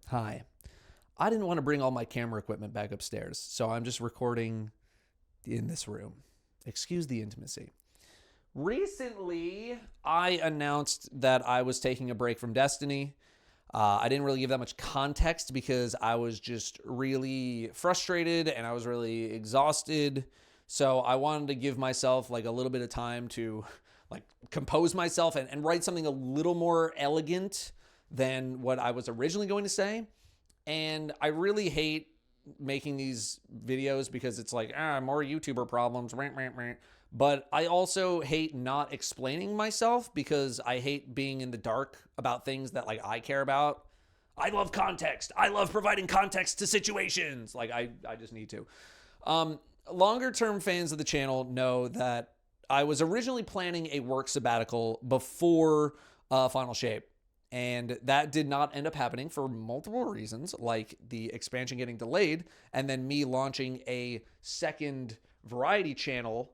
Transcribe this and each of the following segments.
Hi. I didn't want to bring all my camera equipment back upstairs, so I'm just recording in this room. Excuse the intimacy. Recently, I announced that I was taking a break from Destiny. I didn't really give that much context because I was just really frustrated and I was really exhausted. So I wanted to give myself like a little bit of time to like compose myself and write something a little more elegant than what I was originally going to say. And I really hate making these videos because it's like, more YouTuber problems. But I also hate not explaining myself because I hate being in the dark about things that like I care about. I love context. I love providing context to situations. Like I just need to. Longer term fans of the channel know that I was originally planning a work sabbatical before Final Shape. And that did not end up happening for multiple reasons, like the expansion getting delayed and then me launching a second variety channel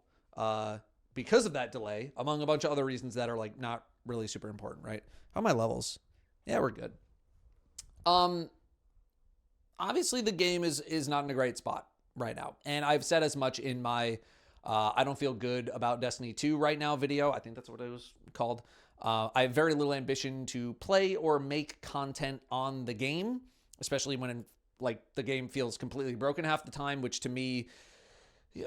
because of that delay, among a bunch of other reasons that are like not really super important, right? How are my levels? Yeah, we're good. Obviously the game is not in a great spot right now. And I've said as much in my I don't feel good about Destiny 2 right now video. I think that's what it was called. I have very little ambition to play or make content on the game, especially when like the game feels completely broken half the time, which to me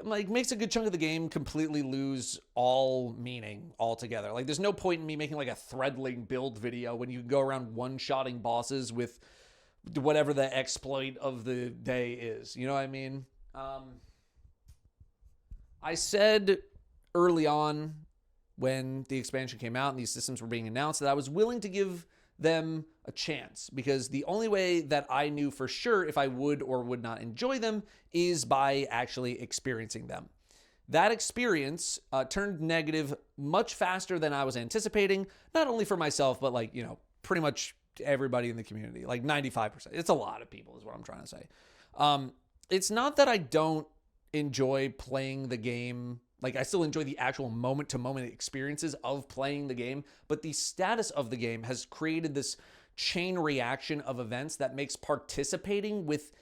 like makes a good chunk of the game completely lose all meaning altogether. Like there's no point in me making like a threadling build video when you can go around one-shotting bosses with whatever the exploit of the day is. You know what I mean? I said early on when the expansion came out and these systems were being announced that I was willing to give them a chance because the only way that I knew for sure if I would or would not enjoy them is by actually experiencing them. That experience turned negative much faster than I was anticipating, not only for myself, but like, pretty much everybody in the community, like 95%. It's a lot of people is what I'm trying to say. It's not that I don't enjoy playing the game. Like I still enjoy the actual moment to moment experiences of playing the game, but the status of the game has created this chain reaction of events that makes participating with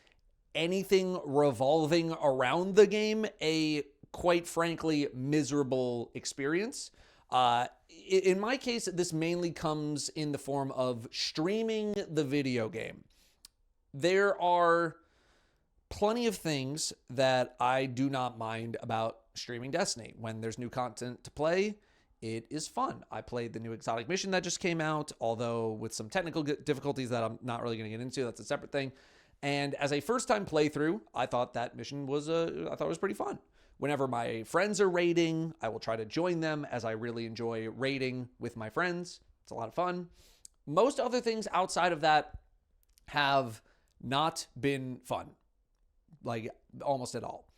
anything revolving around the game a quite frankly miserable experience. In my case, this mainly comes in the form of streaming the video game. There are plenty of things that I do not mind about streaming Destiny. When there's new content to play, it is fun. I played the new exotic mission that just came out, although with some technical difficulties that I'm not really going to get into. That's a separate thing. And as a first-time playthrough, I thought that mission was pretty fun. Whenever my friends are raiding, I will try to join them as I really enjoy raiding with my friends. It's a lot of fun. Most other things outside of that have not been fun, like almost at all.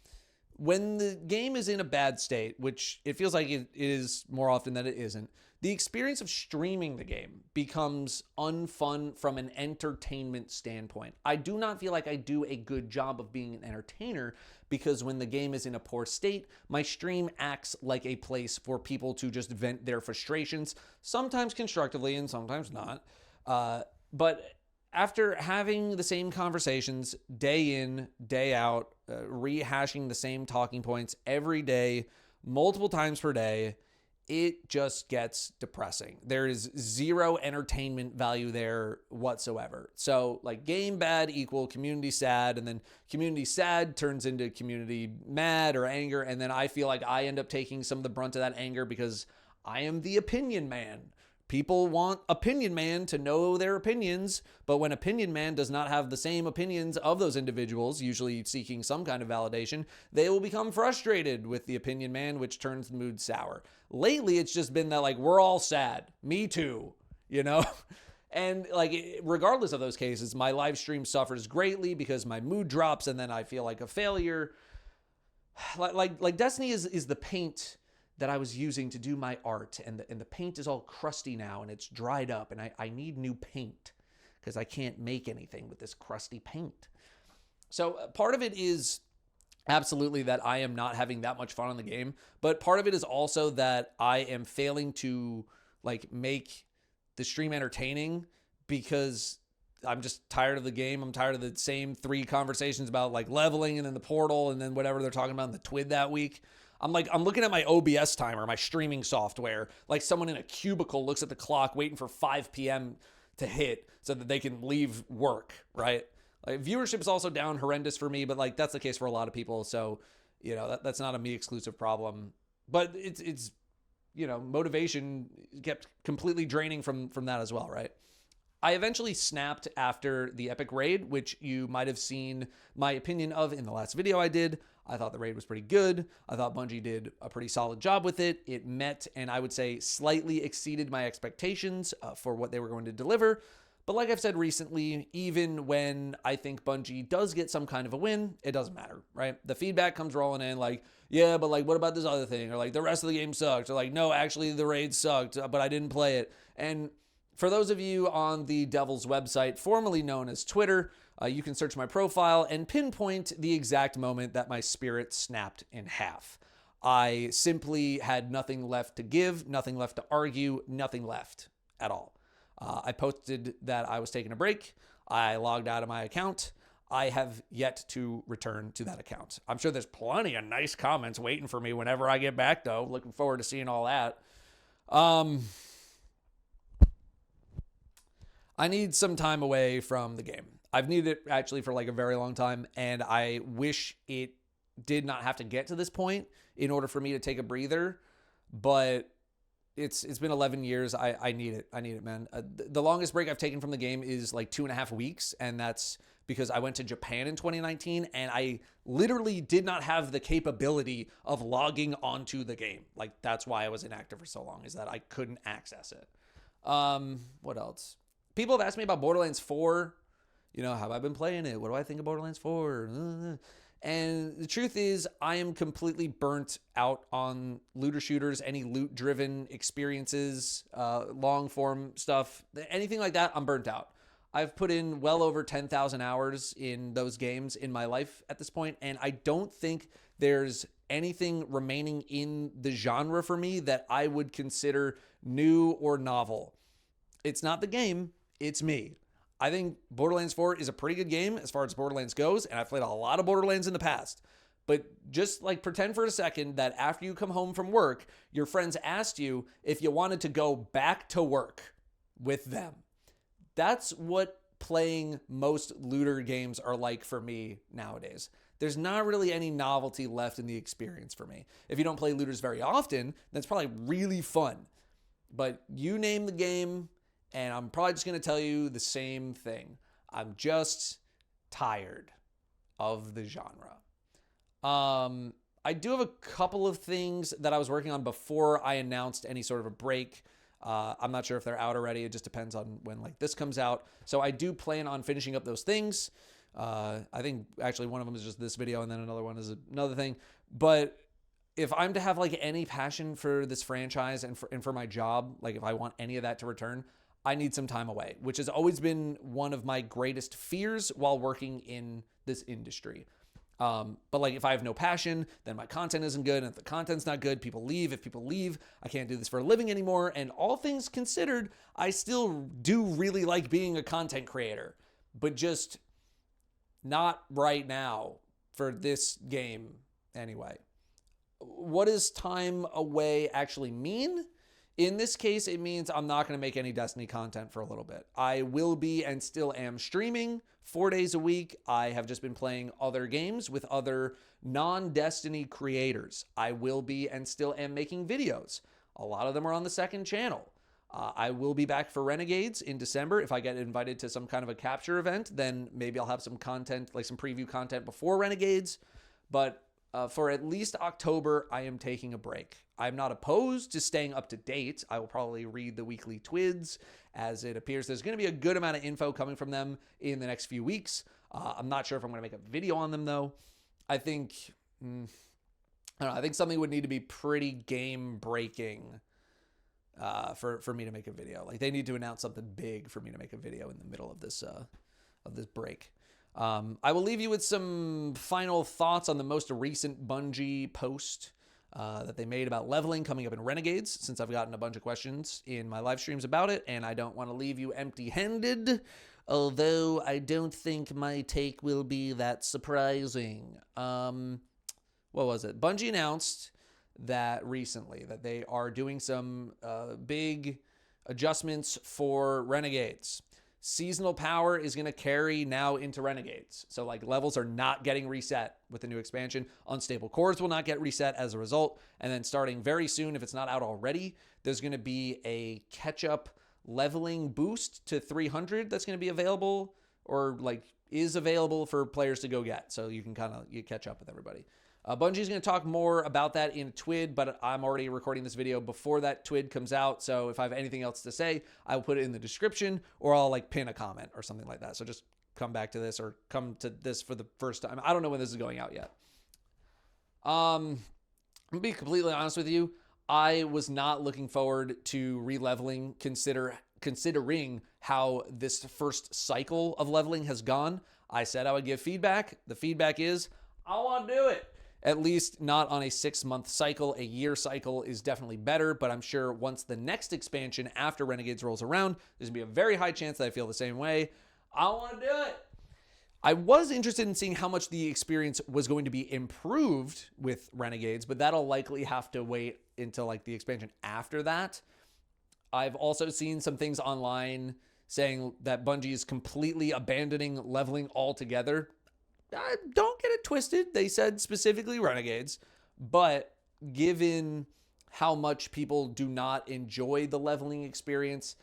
When the game is in a bad state, which it feels like it is more often than it isn't, the experience of streaming the game becomes unfun from an entertainment standpoint. I do not feel like I do a good job of being an entertainer because when the game is in a poor state, my stream acts like a place for people to just vent their frustrations, sometimes constructively and sometimes not. But after having the same conversations day in, day out, rehashing the same talking points every day, multiple times per day, it just gets depressing. There is zero entertainment value there whatsoever. So like game bad equal community sad, and then community sad turns into community mad or anger, and then I feel like I end up taking some of the brunt of that anger because I am the opinion man. People want Opinion Man to know their opinions, but when Opinion Man does not have the same opinions of those individuals, usually seeking some kind of validation, they will become frustrated with the Opinion Man, which turns the mood sour. Lately, it's just been that, like, we're all sad. Me too, And, like, regardless of those cases, my live stream suffers greatly because my mood drops and then I feel like a failure. Like Destiny is the paint that I was using to do my art, and the paint is all crusty now and it's dried up, and I need new paint because I can't make anything with this crusty paint. So part of it is absolutely that I am not having that much fun on the game, but part of it is also that I am failing to like make the stream entertaining because I'm just tired of the game. I'm tired of the same 3 conversations about like leveling and then the portal and then whatever they're talking about in the TWID that week. I'm looking at my OBS timer, my streaming software, like someone in a cubicle looks at the clock waiting for 5 p.m. to hit so that they can leave work, right? Like viewership is also down horrendous for me, but like that's the case for a lot of people. So, you know, that's not a me exclusive problem, but it's motivation kept completely draining from that as well, right? I eventually snapped after the epic raid, which you might have seen my opinion of in the last video I did. I thought the raid was pretty good. I thought Bungie did a pretty solid job with it. It met and I would say slightly exceeded my expectations for what they were going to deliver. But like I've said recently, even when I think Bungie does get some kind of a win, it doesn't matter, right? The feedback comes rolling in like, yeah, but like, what about this other thing? Or like, the rest of the game sucked. Or like, no, actually the raid sucked, but I didn't play it. And for those of you on the Devil's website, formerly known as Twitter, you can search my profile and pinpoint the exact moment that my spirit snapped in half. I simply had nothing left to give, nothing left to argue, nothing left at all. I posted that I was taking a break. I logged out of my account. I have yet to return to that account. I'm sure there's plenty of nice comments waiting for me whenever I get back, though. Looking forward to seeing all that. I need some time away from the game. I've needed it actually for like a very long time, and I wish it did not have to get to this point in order for me to take a breather, but it's been 11 years. I need it. I need it, man. The longest break I've taken from the game is like 2.5 weeks, and that's because I went to Japan in 2019, and I literally did not have the capability of logging onto the game. Like, that's why I was inactive for so long, is that I couldn't access it. What else? People have asked me about Borderlands 4. You know, have I been playing it? What do I think of Borderlands 4? And the truth is, I am completely burnt out on looter shooters, any loot-driven experiences, long-form stuff, anything like that, I'm burnt out. I've put in well over 10,000 hours in those games in my life at this point, and I don't think there's anything remaining in the genre for me that I would consider new or novel. It's not the game. It's me. I think Borderlands 4 is a pretty good game as far as Borderlands goes, and I've played a lot of Borderlands in the past. But just like pretend for a second that after you come home from work, your friends asked you if you wanted to go back to work with them. That's what playing most looter games are like for me nowadays. There's not really any novelty left in the experience for me. If you don't play looters very often, that's probably really fun. But you name the game, and I'm probably just going to tell you the same thing. I'm just tired of the genre. I do have a couple of things that I was working on before I announced any sort of a break. I'm not sure if they're out already. It just depends on when like this comes out. So I do plan on finishing up those things. I think actually one of them is just this video, and then another one is another thing. But if I'm to have like any passion for this franchise and for my job, like if I want any of that to return, I need some time away, which has always been one of my greatest fears while working in this industry. But like if I have no passion, then my content isn't good. And if the content's not good, people leave. If people leave, I can't do this for a living anymore. And all things considered, I still do really like being a content creator, but just not right now for this game anyway. What does time away actually mean? In this case, it means I'm not going to make any Destiny content for a little bit. I will be and still am streaming 4 days a week. I have just been playing other games with other non-Destiny creators. I will be and still am making videos. A lot of them are on the second channel. I will be back for Renegades in December. If I get invited to some kind of a capture event, then maybe I'll have some content, like some preview content before Renegades. But for at least October, I am taking a break. I'm not opposed to staying up to date. I will probably read the weekly TWIDs, as it appears there's going to be a good amount of info coming from them in the next few weeks. I'm not sure if I'm going to make a video on them, though. I think, I don't know, I think something would need to be pretty game-breaking for me to make a video. Like, they need to announce something big for me to make a video in the middle of this break. I will leave you with some final thoughts on the most recent Bungie post. that they made about leveling coming up in Renegades, since I've gotten a bunch of questions in my live streams about it, and I don't want to leave you empty-handed, although I don't think my take will be that surprising. What was it? Bungie announced that recently that they are doing some big adjustments for Renegades. Seasonal power is going to carry now into Renegades. So like levels are not getting reset with the new expansion. Unstable cores will not get reset as a result. And then starting very soon, if it's not out already, there's going to be a catch-up leveling boost to 300 that's going to be available, or like is available for players to go get. So you can you catch up with everybody. Bungie's going to talk more about that in TWID, but I'm already recording this video before that TWID comes out. So if I have anything else to say, I will put it in the description, or I'll like pin a comment or something like that. So just come back to this, or come to this for the first time. I don't know when this is going out yet. I'm going to be completely honest with you. I was not looking forward to re-leveling, considering how this first cycle of leveling has gone. I said I would give feedback. The feedback is, I want to do it. At least not on a 6-month cycle. A year cycle is definitely better, but I'm sure once the next expansion after Renegades rolls around, there's going to be a very high chance that I feel the same way. I want to do it. I was interested in seeing how much the experience was going to be improved with Renegades, but that'll likely have to wait until like the expansion after that. I've also seen some things online saying that Bungie is completely abandoning leveling altogether. Don't get it twisted. They said specifically Renegades, but given how much people do not enjoy the leveling experience,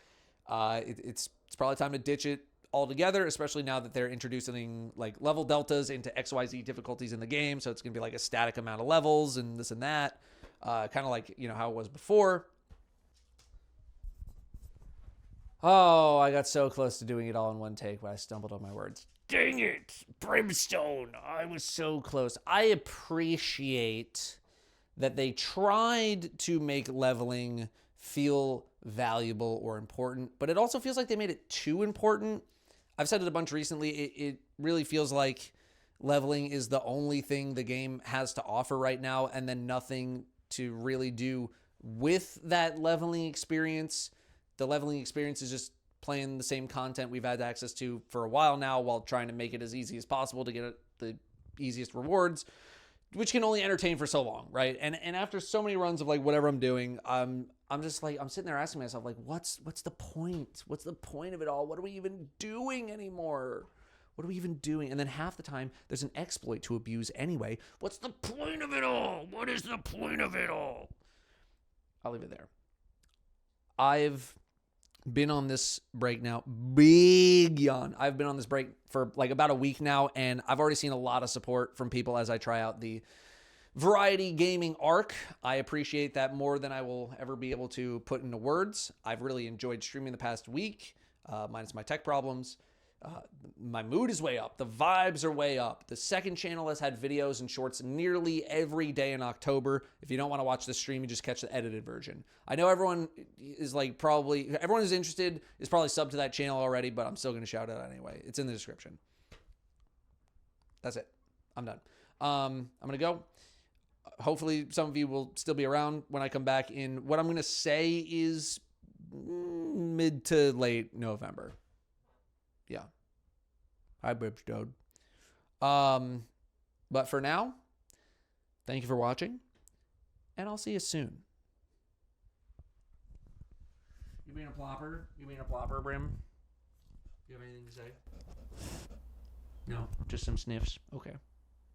it's probably time to ditch it altogether, especially now that they're introducing like level deltas into XYZ difficulties in the game. So it's going to be like a static amount of levels and this and that, kind of like, you know, how it was before. Oh, I got so close to doing it all in one take, but I stumbled on my words. Dang it, Brimstone. I was so close. I appreciate that they tried to make leveling feel valuable or important, but it also feels like they made it too important. I've said it a bunch recently. It really feels like leveling is the only thing the game has to offer right now, and then nothing to really do with that leveling experience. The leveling experience is just playing the same content we've had access to for a while now, while trying to make it as easy as possible to get the easiest rewards, which can only entertain for so long, right? And after so many runs of like whatever I'm doing, I'm just like, I'm sitting there asking myself, like, what's the point? What's the point of it all? What are we even doing anymore? What are we even doing? And then half the time there's an exploit to abuse anyway. What's the point of it all? What is the point of it all? I'll leave it there. I've been on this break now. Big yawn. I've been on this break for like about a week now, and I've already seen a lot of support from people as I try out the variety gaming arc. I appreciate that more than I will ever be able to put into words. I've really enjoyed streaming the past week, minus my tech problems. My mood is way up. The vibes are way up. The second channel has had videos and shorts nearly every day in October. If you don't want to watch the stream, you just catch the edited version. I know everyone is like everyone who's interested is probably subbed to that channel already, but I'm still going to shout it out anyway. It's in the description. That's it. I'm done. I'm going to go. Hopefully some of you will still be around when I come back in what I'm going to say is mid to late November. Yeah. Hi, Brimstone. But for now, thank you for watching, and I'll see you soon. You being a plopper? You being a plopper, Brim? You have anything to say? No, just some sniffs. Okay.